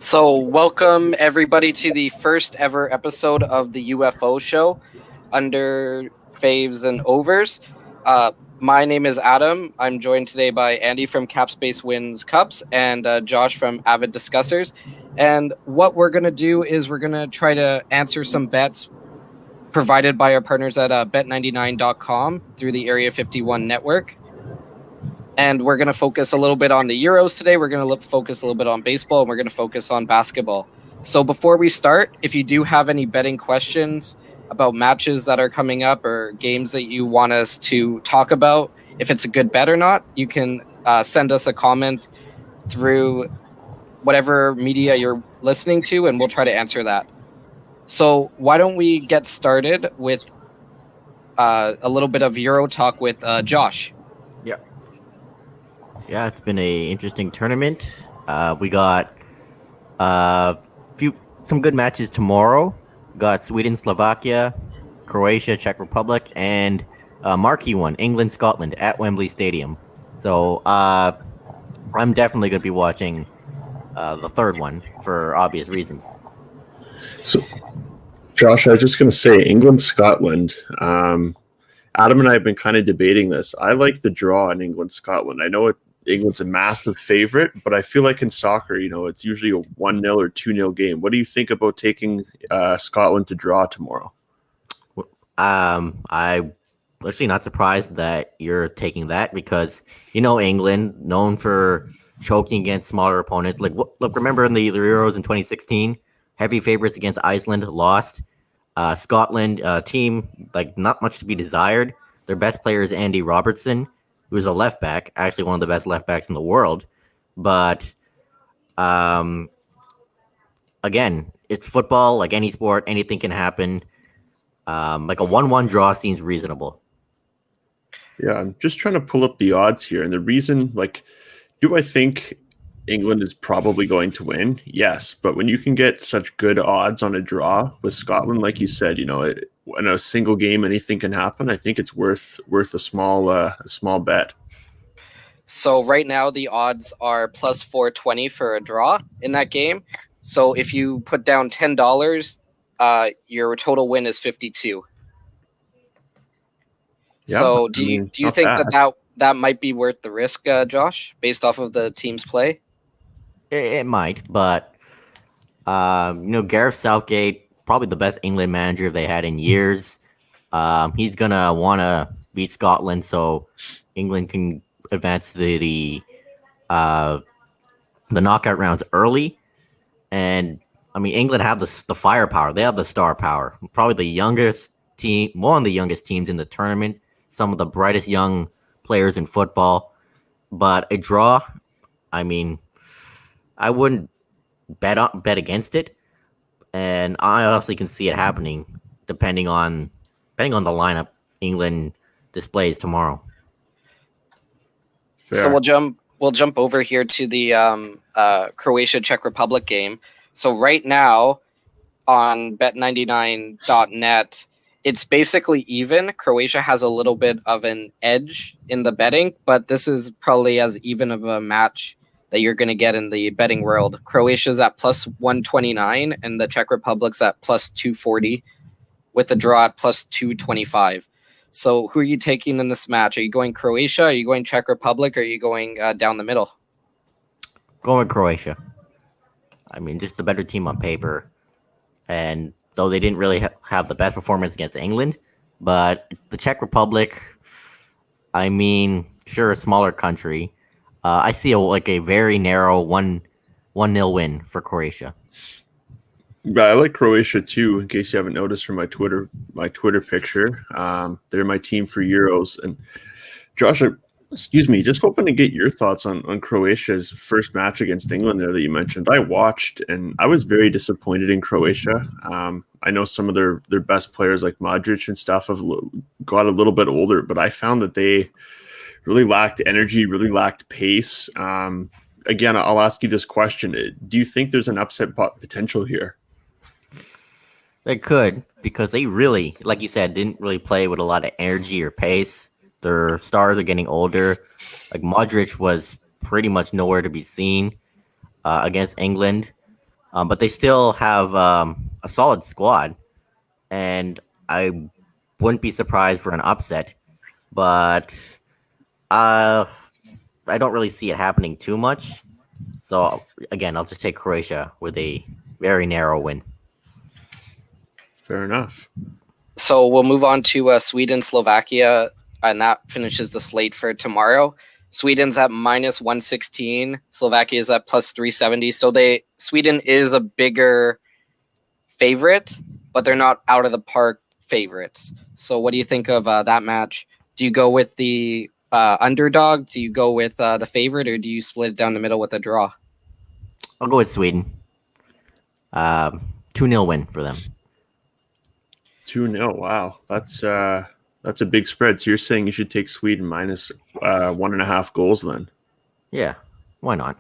So, welcome everybody to the first ever episode of the U.F.O show under Faves and Overs. My name is Adam. I'm joined today by Andy from Capspace Wins Cups and Josh from Avid Discussers. And what we're going to do is we're going to try to answer some bets provided by our partners at bet99.com through the Area 51 network. And we're going to focus a little bit on the Euros today. We're going to focus a little bit on baseball, and we're going to focus on basketball. So before we start, if you do have any betting questions about matches that are coming up or games that you want us to talk about, if it's a good bet or not, you can send us a comment through whatever media you're listening to, and we'll try to answer that. So why don't we get started with a little bit of Euro talk with Josh? Yeah, it's been a interesting tournament. We got some good matches tomorrow. We got Sweden, Slovakia, Croatia, Czech Republic, and a marquee one, England, Scotland at Wembley Stadium. So I'm definitely going to be watching the third one for obvious reasons. So, Josh, I was just going to say England, Scotland. Adam and I have been kind of debating this. I like the draw in England, Scotland. I know England's a massive favorite, but I feel like in soccer, it's usually a 1-0 or 2-0 game. What do you think about taking Scotland to draw tomorrow? I'm actually not surprised that you're taking that because, England, known for choking against smaller opponents. Look, remember in the Euros in 2016, heavy favorites against Iceland, lost. Scotland, team, not much to be desired. Their best player is Andy Robertson, who's a left back, actually one of the best left backs in the world. But again, it's football, like any sport, anything can happen. Like a 1-1 draw seems reasonable. Yeah, I'm just trying to pull up the odds here. And the reason, do I think England is probably going to win? Yes. But when you can get such good odds on a draw with Scotland, like you said, in a single game, anything can happen. I think it's worth a small bet. So right now the odds are plus 420 for a draw in that game. So if you put down $10, your total win is 52. Yeah, so do you think that might be worth the risk, Josh, based off of the team's play? It might, but Gareth Southgate, probably the best England manager they had in years. He's gonna want to beat Scotland so England can advance to the knockout rounds early. And England have the firepower. They have the star power. Probably the youngest team, one of the youngest teams in the tournament. Some of the brightest young players in football. But a draw, I wouldn't bet against it, and I honestly can see it happening depending on the lineup England displays tomorrow. Fair. So we'll jump over here to the Croatia Czech Republic game. So right now on bet99.net, it's basically even. Croatia has a little bit of an edge in the betting, but this is probably as even of a match that you're going to get in the betting world. Croatia's at plus 129 and the Czech Republic's at plus 240 with the draw at plus 225. So who are you taking in this match? Are you going Croatia? Are you going Czech Republic? Or are you going down the middle? Going with Croatia. I mean, just the better team on paper. And though they didn't really have the best performance against England, but the Czech Republic, I mean, sure, a smaller country. I see a very narrow 1-0 win for Croatia. Yeah, I like Croatia too. In case you haven't noticed from my Twitter picture, they're my team for Euros. And Josh, excuse me, just hoping to get your thoughts on Croatia's first match against England there that you mentioned. I watched and I was very disappointed in Croatia. I know some of their best players like Modric and stuff have got a little bit older, but I found that they really lacked energy, really lacked pace. Again, I'll ask you this question. Do you think there's an upset potential here? They could, because they really, like you said, didn't really play with a lot of energy or pace. Their stars are getting older. Like Modric was pretty much nowhere to be seen against England. But they still have a solid squad. And I wouldn't be surprised for an upset. But I don't really see it happening too much. So, again, I'll just take Croatia with a very narrow win. Fair enough. So we'll move on to Sweden, Slovakia, and that finishes the slate for tomorrow. Sweden's at minus 116. Slovakia is at plus 370. So Sweden is a bigger favorite, but they're not out of the park favorites. So what do you think of that match? Do you go with the underdog? Do you go with the favorite, or do you split it down the middle with a draw? I'll go with Sweden. 2-0 win for them. 2-0. Wow, that's a big spread. So you're saying you should take Sweden minus 1.5 goals then? Yeah, why not?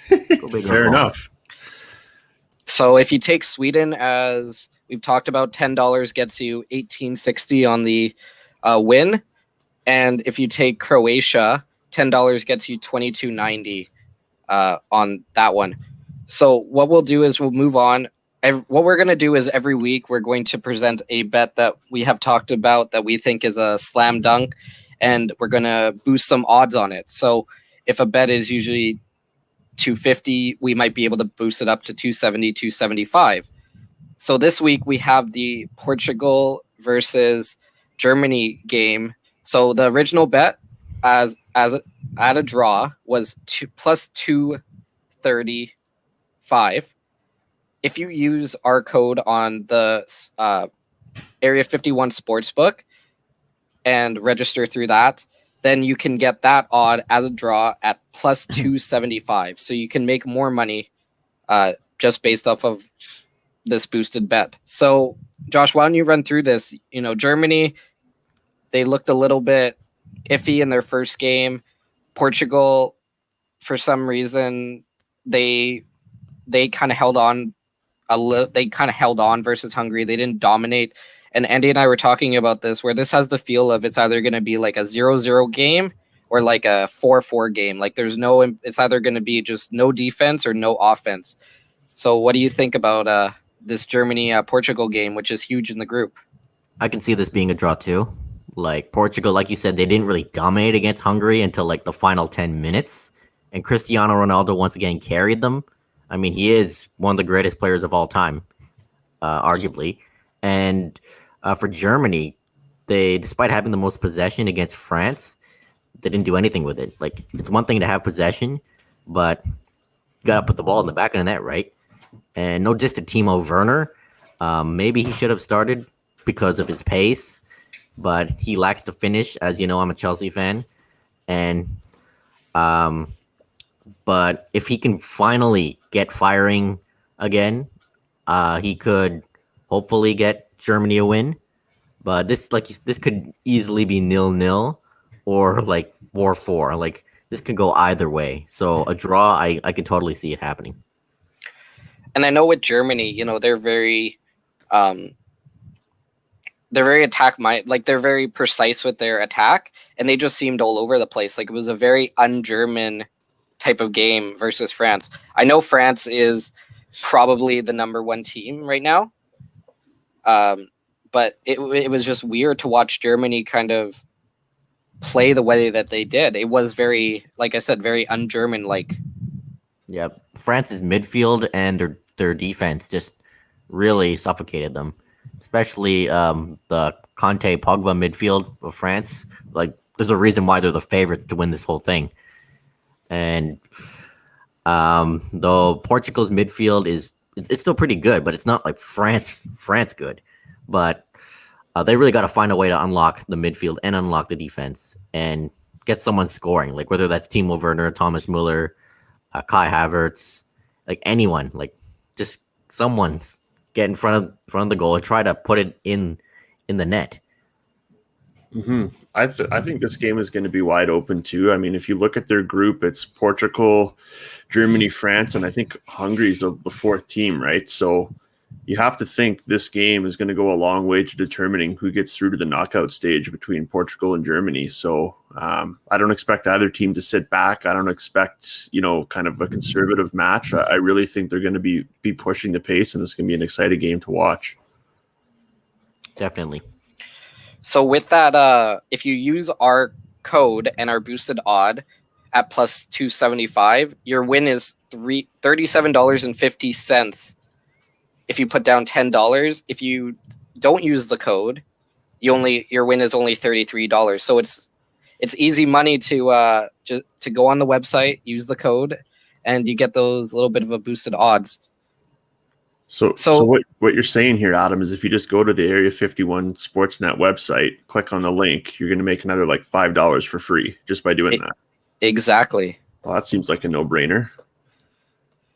Fair enough. So if you take Sweden, as we've talked about, $10 gets you $18.60 on the win, and if you take Croatia, $10 gets you $22.90 on that one. So what we'll do is we'll move on. What we're going to do is every week we're going to present a bet that we have talked about that we think is a slam dunk, and we're going to boost some odds on it. So if a bet is usually 250, we might be able to boost it up to 270, 275. So this week we have the Portugal versus Germany game. So the original bet as at a draw was plus 235. If you use our code on the Area 51 Sportsbook and register through that, then you can get that odd as a draw at plus 275. So you can make more money just based off of this boosted bet. So, Josh, why don't you run through this? Germany, they looked a little bit iffy in their first game. Portugal, for some reason, they kind of held on versus Hungary. They didn't dominate. And Andy and I were talking about this, where this has the feel of it's either going to be like a 0-0 game or like a 4-4 game. Like it's either going to be just no defense or no offense. So what do you think about this Germany-Portugal game, which is huge in the group? I can see this being a draw too. Like Portugal, like you said, they didn't really dominate against Hungary until like the final 10 minutes. And Cristiano Ronaldo once again carried them. I mean, he is one of the greatest players of all time, arguably. And for Germany, despite having the most possession against France, they didn't do anything with it. Like, it's one thing to have possession, but you got to put the ball in the back of the net, right? And no diss to Timo Werner. Maybe he should have started because of his pace, but he lacks the finish. As you know, I'm a Chelsea fan. And but if he can finally get firing again, he could hopefully get Germany a win. But this could easily be 0-0 or like 4-4. Like, this could go either way. So a draw, I can totally see it happening. And I know with Germany, they're very attack mind, like they're very precise with their attack, and they just seemed all over the place. Like, it was a very un-German type of game versus France. I know France is probably the number one team right now, but it was just weird to watch Germany kind of play the way that they did. It was very, like I said, very un-German like. Yeah, France's midfield and their defense just really suffocated them, especially the Conte Pogba midfield of France. Like, there's a reason why they're the favorites to win this whole thing. And though Portugal's midfield it's still pretty good, but it's not like France good. But they really got to find a way to unlock the midfield and unlock the defense and get someone scoring, like whether that's Timo Werner, Thomas Muller, Kai Havertz, like anyone, like just someone get in front of the goal and try to put it in the net. Mm-hmm. I think this game is going to be wide open too. I mean, if you look at their group, it's Portugal, Germany, France, and I think Hungary's the fourth team, right? So you have to think this game is going to go a long way to determining who gets through to the knockout stage between Portugal and Germany. So I don't expect either team to sit back. I don't expect, kind of a conservative match. I really think they're going to be pushing the pace, and this is going to be an exciting game to watch. Definitely. So with that, if you use our code and our boosted odd at plus 275, your win is $37.50. If you put down $10, if you don't use the code, your win is only $33. So it's easy money to go on the website, use the code, and you get those little bit of a boosted odds. So what you're saying here, Adam, is if you just go to the Area 51 Sportsnet website, click on the link, you're going to make another like $5 for free just by doing that. Exactly. Well, that seems like a no-brainer.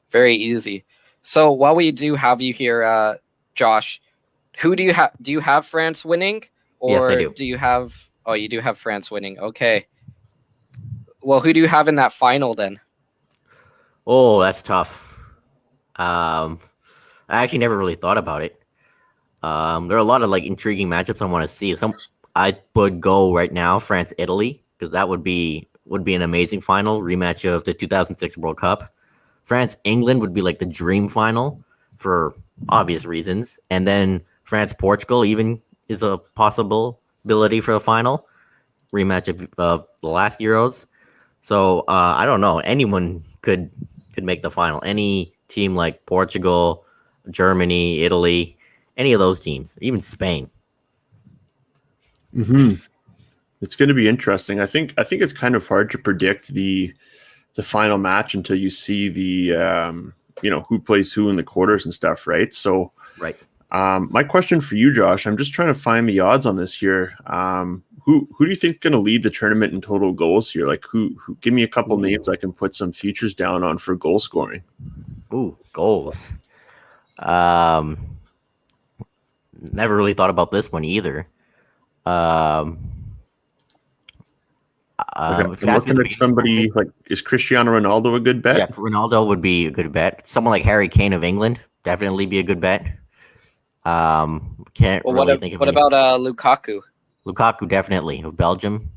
Very easy. So while we do have you here, Josh, who do you have? Do you have France winning, or yes, I do. Do you have? Oh, you do have France winning. Okay. Well, who do you have in that final then? Oh, that's tough. I actually never really thought about it. There are a lot of like intriguing matchups I want to see. I would go right now France Italy, because that would be an amazing final rematch of the 2006 World Cup. France England would be like the dream final for obvious reasons, and then France Portugal even is a possibility for a final rematch of the last Euros. So I don't know. Anyone could make the final. Any team like Portugal, Germany, Italy, any of those teams, even Spain. Mm-hmm. It's going to be interesting. I think it's kind of hard to predict the final match until you see the who plays who in the quarters and stuff, right? So, right. My question for you, Josh, I'm just trying to find the odds on this here. Who do you think is going to lead the tournament in total goals here? Like who give me a couple names I can put some futures down on for goal scoring. Ooh, goals. Never really thought about this one either. I'm looking at somebody like, is Cristiano Ronaldo a good bet? Yeah, Ronaldo would be a good bet. Someone like Harry Kane of England definitely be a good bet. Can't really think of. What about Lukaku? Lukaku definitely of Belgium.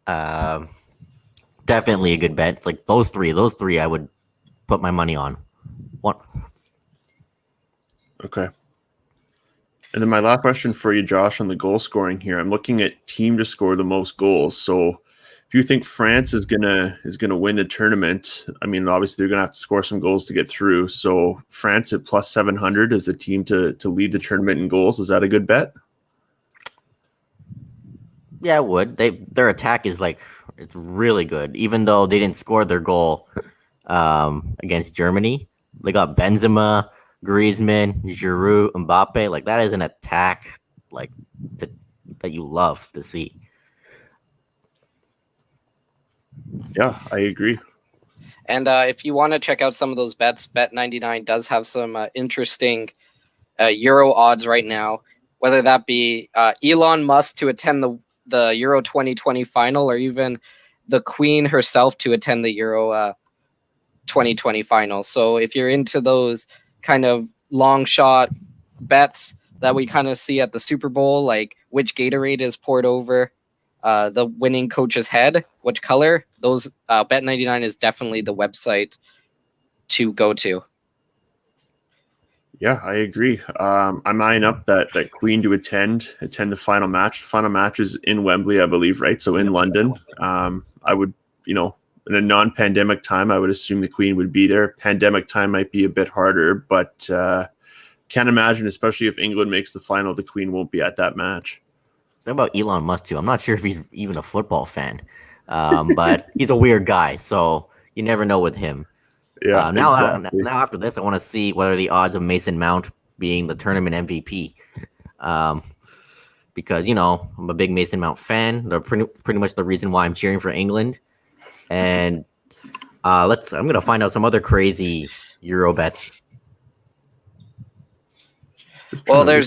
Definitely a good bet. It's like those three I would put my money on. What? Okay. And then my last question for you, Josh, on the goal scoring here. I'm looking at team to score the most goals. So if you think France is gonna win the tournament, I mean, obviously they're gonna have to score some goals to get through. So France at plus 700 is the team to lead the tournament in goals. Is that a good bet? Yeah, it would. Their attack is it's really good. Even though they didn't score their goal against Germany, they got Benzema, Griezmann, Giroud, Mbappe. Like, that is an attack that you love to see. Yeah, I agree. And if you want to check out some of those bets, Bet99 does have some interesting Euro odds right now, whether that be Elon Musk to attend the Euro 2020 final, or even the Queen herself to attend the Euro 2020 final. So if you're into those kind of long shot bets that we kind of see at the Super Bowl, like which Gatorade is poured over the winning coach's head, which color, those Bet99 is definitely the website to go to. Yeah, I agree. I'm eyeing up that Queen to attend the final match. The final match is in Wembley, I believe, right? So in London. I would, in a non-pandemic time, I would assume the Queen would be there. Pandemic time might be a bit harder, but can't imagine, especially if England makes the final, the Queen won't be at that match. What about Elon Musk too? I'm not sure if he's even a football fan, but he's a weird guy, so you never know with him. Yeah, exactly. Now after this, I want to see what are the odds of Mason Mount being the tournament MVP. Because I'm a big Mason Mount fan. They're pretty much the reason why I'm cheering for England. And I'm gonna find out some other crazy Euro bets. Well, there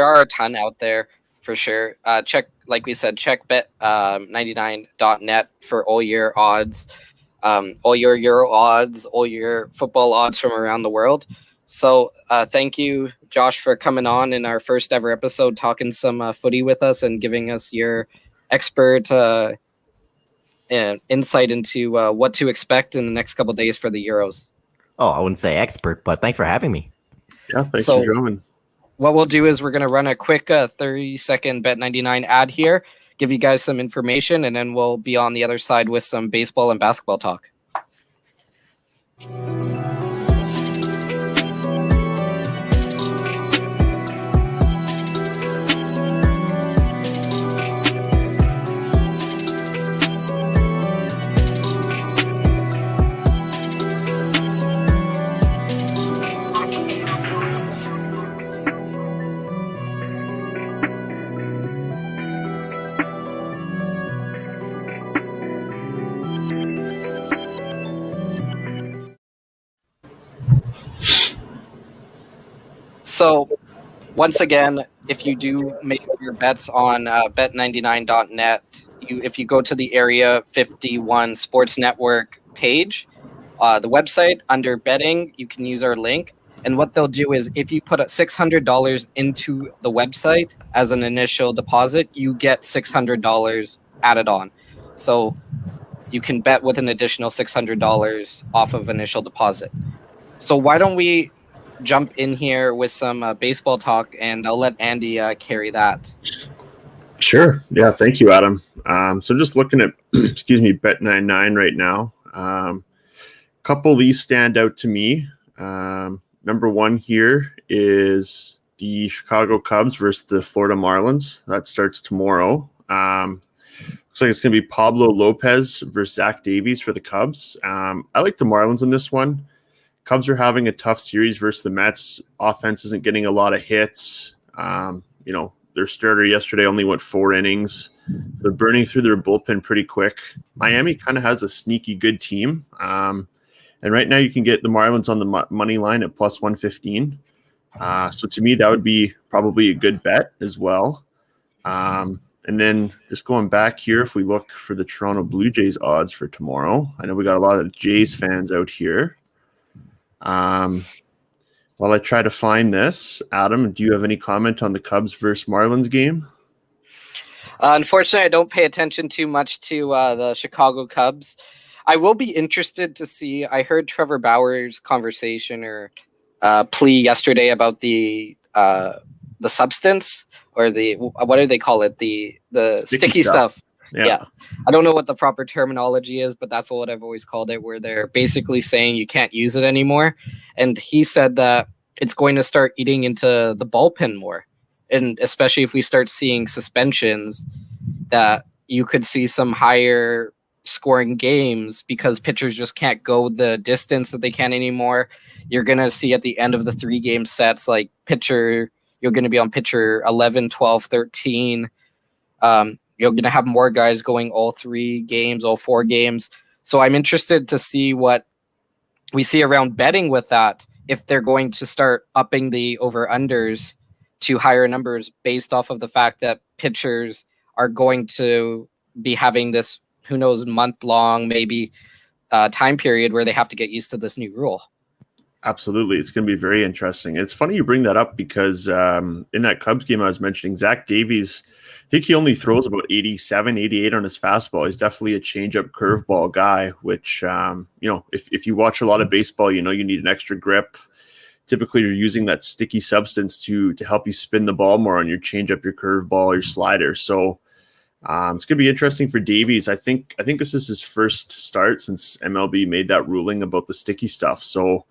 are a ton out there for sure. Check, like we said, check bet99.net for all your odds, all your Euro odds, all your football odds from around the world. So thank you, Josh, for coming on in our first ever episode, talking some footy with us and giving us your expert insight into what to expect in the next couple of days for the Euros. Oh, I wouldn't say expert, but thanks for having me. Yeah, thanks for joining. What we'll do is we're going to run a quick 30-second Bet99 ad here, give you guys some information, and then we'll be on the other side with some baseball and basketball talk. So, once again, if you do make your bets on bet99.net, if you go to the Area 51 Sports Network page, the website, under betting, you can use our link. And what they'll do is if you put $600 into the website as an initial deposit, you get $600 added on. So you can bet with an additional $600 off of initial deposit. So why don't we jump in here with some baseball talk, and I'll let Andy carry that. Sure. Yeah. Thank you, Adam. So just looking at, Bet99 right now. Couple of these stand out to me. Number one here is the Chicago Cubs versus the Florida Marlins. That starts tomorrow. Looks like it's going to be Pablo Lopez versus Zach Davies for the Cubs. I like the Marlins in this one. Cubs are having a tough series versus the Mets. Offense isn't getting a lot of hits. Their starter yesterday only went 4 innings. They're burning through their bullpen pretty quick. Miami kind of has a sneaky good team. And right now you can get the Marlins on the money line at plus 115. So to me, that would be probably a good bet as well. And then just going back here, if we look for the Toronto Blue Jays odds for tomorrow, I know we got a lot of Jays fans out here. While I try to find this, Adam, do you have any comment on the Cubs versus Marlins game? Unfortunately, I don't pay attention too much to the Chicago Cubs. I will be interested to see. I heard Trevor Bauer's conversation or plea yesterday about the substance, or the, what do they call it? The sticky stuff. Yeah. I don't know what the proper terminology is, but that's what I've always called it, where they're basically saying you can't use it anymore. And he said that it's going to start eating into the bullpen more. And especially if we start seeing suspensions, that you could see some higher scoring games because pitchers just can't go the distance that they can anymore. You're going to see at the end of the 3-game sets, like you're going to be on pitcher 11, 12, 13. You're going to have more guys going all 3 games, all 4 games. So I'm interested to see what we see around betting with that, if they're going to start upping the over-unders to higher numbers based off of the fact that pitchers are going to be having this, who knows, month-long, maybe time period where they have to get used to this new rule. Absolutely. It's going to be very interesting. It's funny you bring that up because in that Cubs game I was mentioning, Zach Davies think he only throws about 87, 88 on his fastball. He's definitely a changeup curveball guy, which, if you watch a lot of baseball, you need an extra grip. Typically, you're using that sticky substance to help you spin the ball more on your changeup, your curveball, your slider. So it's going to be interesting for Davies. I think this is his first start since MLB made that ruling about the sticky stuff. So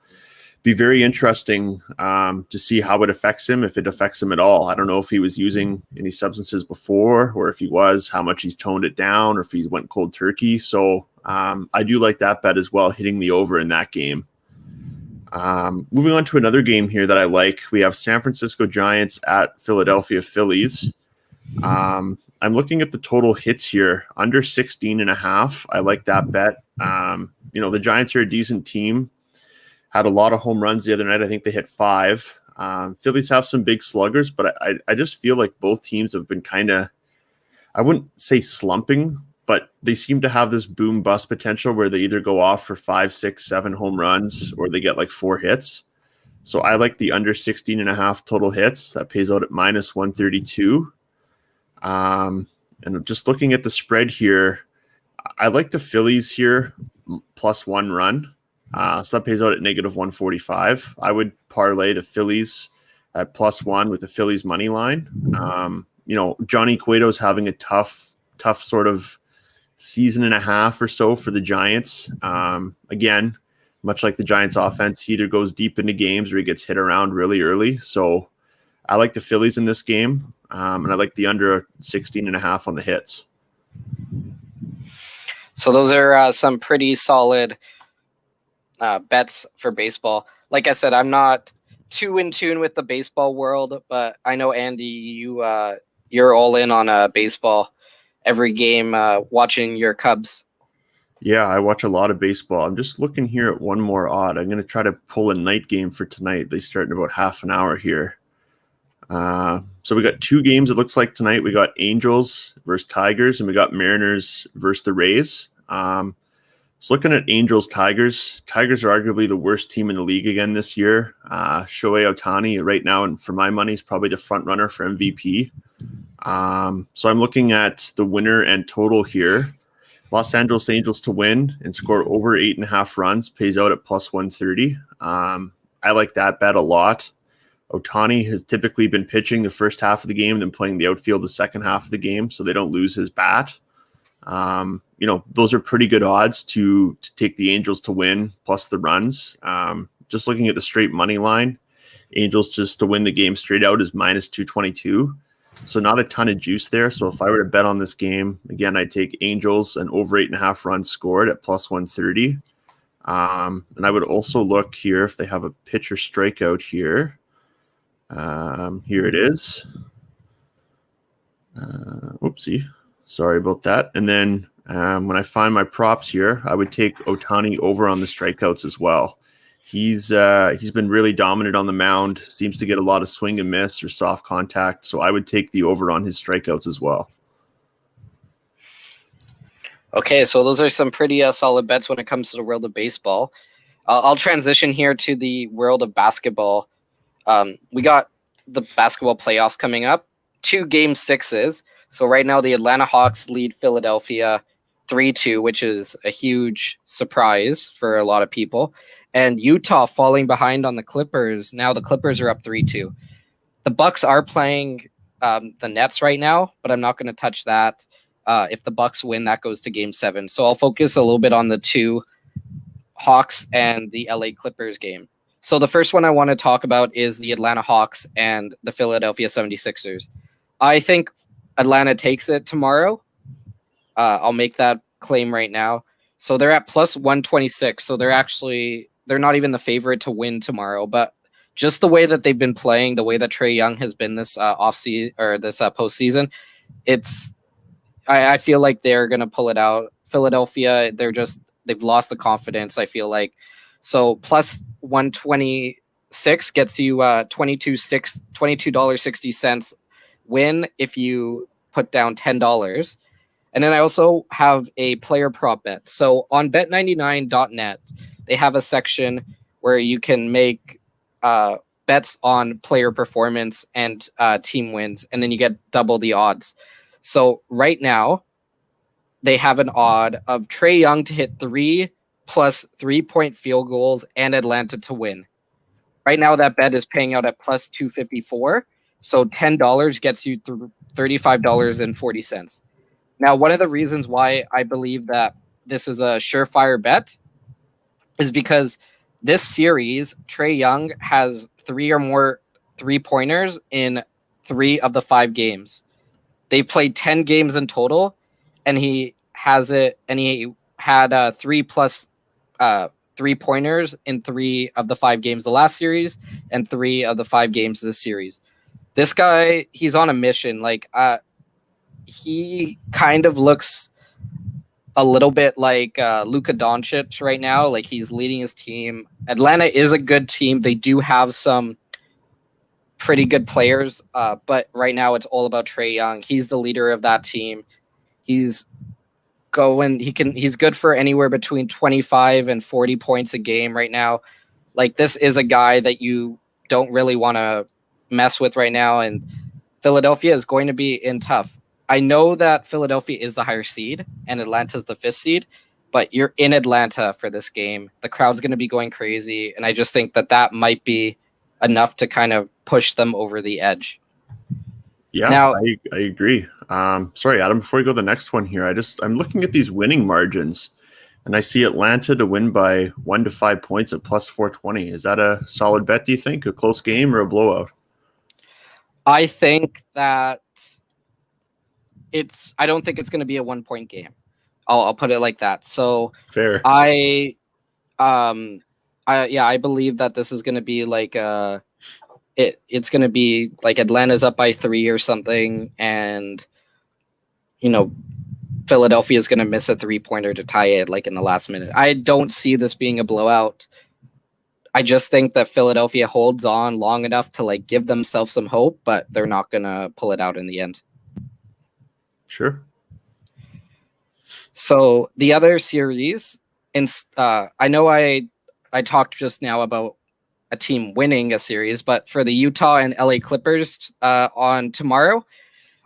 be very interesting to see how it affects him, if it affects him at all. I don't know if he was using any substances before, or if he was, how much he's toned it down, or if he went cold turkey. So I do like that bet as well, hitting the over in that game. Moving on to another game here that I like. We have San Francisco Giants at Philadelphia Phillies. I'm looking at the total hits here, under 16.5. I like that bet. The Giants are a decent team. Had a lot of home runs the other night. I think they hit 5. Phillies have some big sluggers, but I just feel like both teams have been kind of, I wouldn't say slumping, but they seem to have this boom bust potential where they either go off for 5, 6, 7 home runs, or they get like 4 hits. So I like the under 16.5 total hits. That pays out at minus 132. And just looking at the spread here, I like the Phillies here plus 1 run. So that pays out at negative 145. I would parlay the Phillies at plus 1 with the Phillies money line. Johnny Cueto's having a tough sort of season and a half or so for the Giants. Again, much like the Giants offense, he either goes deep into games or he gets hit around really early. So I like the Phillies in this game, and I like the under 16.5 on the hits. So those are some pretty solid bets for baseball. Like I said, I'm not too in tune with the baseball world, but I know, Andy, you're all in on baseball. Every game, watching your Cubs. Yeah, I watch a lot of baseball. I'm just looking here at one more odd. I'm going to try to pull a night game for tonight. They start in about half an hour here. So we got 2 games, it looks like, tonight. We got Angels versus Tigers, and we got Mariners versus the Rays. So looking at Angels-Tigers, Tigers are arguably the worst team in the league again this year. Shohei Ohtani right now, and for my money, is probably the front runner for MVP. So I'm looking at the winner and total here. Los Angeles Angels to win and score over 8.5 runs pays out at plus 130. I like that bet a lot. Ohtani has typically been pitching the first half of the game, then playing the outfield the second half of the game, so they don't lose his bat. Those are pretty good odds to take the Angels to win plus the runs. Just looking at the straight money line, Angels just to win the game straight out is minus 222. So not a ton of juice there. So if I were to bet on this game, again, I'd take Angels and over 8.5 runs scored at plus 130. And I would also look here if they have a pitcher strikeout here. Here it is. Oopsie. Sorry about that. And then when I find my props here, I would take Ohtani over on the strikeouts as well. He's been really dominant on the mound, seems to get a lot of swing and miss or soft contact. So I would take the over on his strikeouts as well. Okay, so those are some pretty solid bets when it comes to the world of baseball. I'll transition here to the world of basketball. We got the basketball playoffs coming up, 2 game 6s. So right now the Atlanta Hawks lead Philadelphia 3-2, which is a huge surprise for a lot of people. And Utah falling behind on the Clippers. Now the Clippers are up 3-2. The Bucks are playing the Nets right now, but I'm not going to touch that. If the Bucks win, that goes to game 7. So I'll focus a little bit on the 2 Hawks and the LA Clippers game. So the first one I want to talk about is the Atlanta Hawks and the Philadelphia 76ers. I think Atlanta takes it tomorrow. I'll make that claim right now. So they're at plus 126. So they're not even the favorite to win tomorrow. But just the way that they've been playing, the way that Trae Young has been this offseason or this postseason, I feel like they're gonna pull it out. Philadelphia, they've lost the confidence, I feel like. So plus 126 gets you $22.60 win if you put down $10. And then I also have a player prop bet. So on bet99.net, they have a section where you can make bets on player performance and team wins, and then you get double the odds. So right now, they have an odd of Trae Young to hit 3 plus 3-point field goals and Atlanta to win. Right now, that bet is paying out at plus 254. So $10 gets you $35.40. Now, one of the reasons why I believe that this is a surefire bet is because this series, Trae Young has 3 or more 3-pointers in 3 of the 5 games. They've played 10 games in total, and he has it, and he had 3 plus 3-pointers in 3 of the 5 games the last series and 3 of the 5 games this series. This guy, he's on a mission. Like, he kind of looks a little bit like Luka Doncic right now. Like, he's leading his team. Atlanta is a good team. They do have some pretty good players, but right now it's all about Trae Young. He's the leader of that team. He's good for anywhere between 25 and 40 points a game right now. Like, this is a guy that you don't really want to mess with right now, and Philadelphia is going to be in tough. I know that Philadelphia is the higher seed and Atlanta's the 5th seed, but you're in Atlanta for this game. The crowd's going to be going crazy, and I just think that might be enough to kind of push them over the edge. Yeah, now, I agree. Sorry, Adam, before we go to the next one here, I'm looking at these winning margins, and I see Atlanta to win by 1 to 5 points at plus 420. Is that a solid bet, do you think? A close game or a blowout? I think that I don't think it's going to be a 1-point game. I'll put it like that. So fair. I believe that this is going to be like it's going to be like Atlanta's up by 3 or something, and Philadelphia is going to miss a 3-pointer to tie it like in the last minute. I don't see this being a blowout. I just think that Philadelphia holds on long enough to like give themselves some hope, but they're not going to pull it out in the end. Sure. So the other series, I know I talked just now about a team winning a series, but for the Utah and LA Clippers on tomorrow,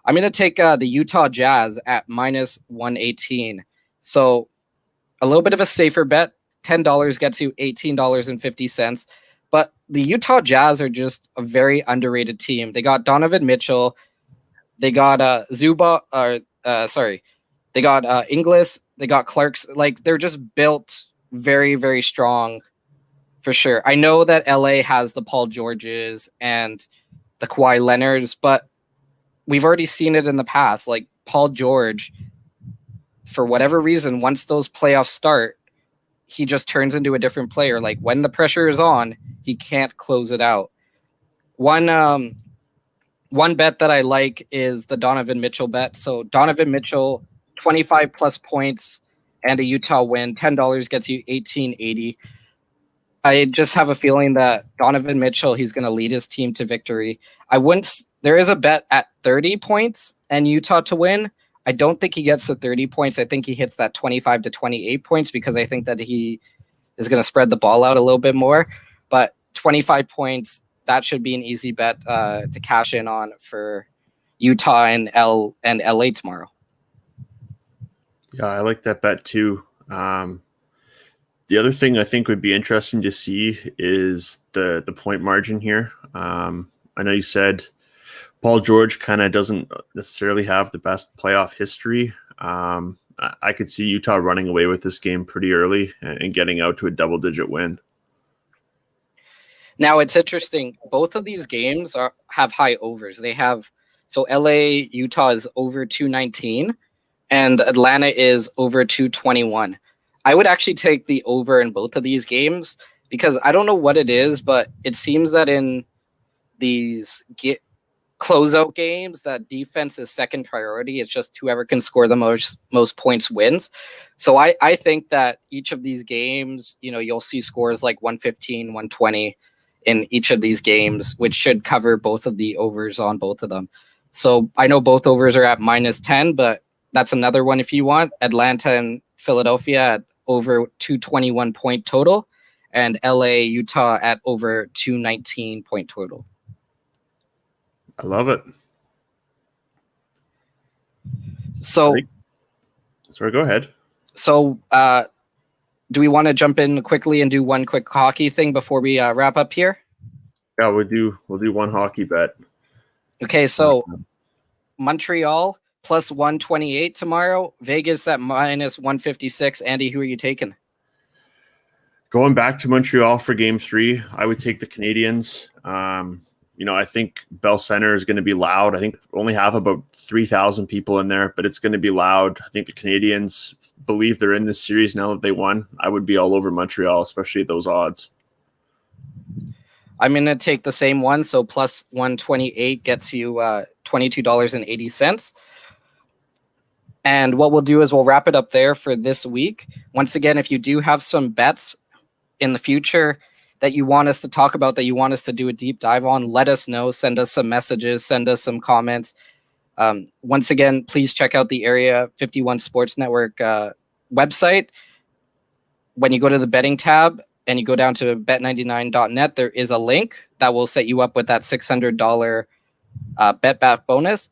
I'm going to take the Utah Jazz at minus 118. So a little bit of a safer bet. $10 gets you $18.50. But the Utah Jazz are just a very underrated team. They got Donovan Mitchell. They got they got Inglis. They got Clark's. Like, they're just built very, very strong for sure. I know that LA has the Paul Georges and the Kawhi Leonards, but we've already seen it in the past. Like, Paul George, for whatever reason, once those playoffs start, he just turns into a different player. Like, when the pressure is on, he can't close it out. One bet that I like is the Donovan Mitchell bet. So Donovan Mitchell, 25 plus points and a Utah win. $10 gets you $18.80. I just have a feeling that Donovan Mitchell, he's going to lead his team to victory. There is a bet at 30 points and Utah to win. I don't think he gets the 30 points. I think he hits that 25 to 28 points because I think that he is going to spread the ball out a little bit more. But 25 points, that should be an easy bet to cash in on for Utah and LA tomorrow. Yeah, I like that bet too. The other thing I think would be interesting to see is the point margin here. I know you said Paul George kind of doesn't necessarily have the best playoff history. I could see Utah running away with this game pretty early and getting out to a double-digit win. Now, it's interesting. Both of these games have high overs. So LA, Utah is over 219, and Atlanta is over 221. I would actually take the over in both of these games because I don't know what it is, but it seems that in these closeout games that defense is second priority. It's just whoever can score the most points wins. So I think that each of these games, you'll see scores like 115, 120 in each of these games, which should cover both of the overs on both of them. So I know both overs are at minus 10, but that's another one if you want. Atlanta and Philadelphia at over 221 point total, and LA, Utah at over 219 point total. I love it. So, Sorry, go ahead. So, do we want to jump in quickly and do one quick hockey thing before we wrap up here? Yeah, we'll do one hockey bet. Okay, so Montreal plus 128 tomorrow. Vegas at minus 156. Andy, who are you taking? Going back to Montreal for Game 3, I would take the Canadiens. I think Bell Center is going to be loud. I think only have about 3,000 people in there, but it's going to be loud. I think the Canadiens believe they're in this series now that they won. I would be all over Montreal, especially at those odds. I'm going to take the same one. So plus 128 gets you $22.80. And what we'll do is we'll wrap it up there for this week. Once again, if you do have some bets in the future that you want us to talk about, that you want us to do a deep dive on, let us know. Send us some messages, send us some comments. Once again, please check out the Area 51 Sports Network website. When you go to the betting tab and you go down to bet99.net, there is a link that will set you up with that $600 bet back bonus.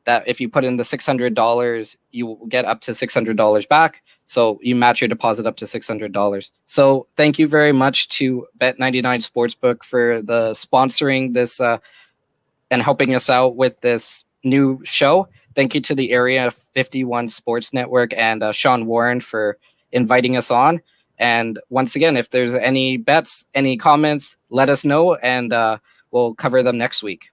That if you put in the $600, you will get up to $600 back. So you match your deposit up to $600. So thank you very much to Bet99 Sportsbook for the sponsoring this and helping us out with this new show. Thank you to the Area 51 Sports Network and Sean Warren for inviting us on. And once again, if there's any bets, any comments, let us know, and we'll cover them next week.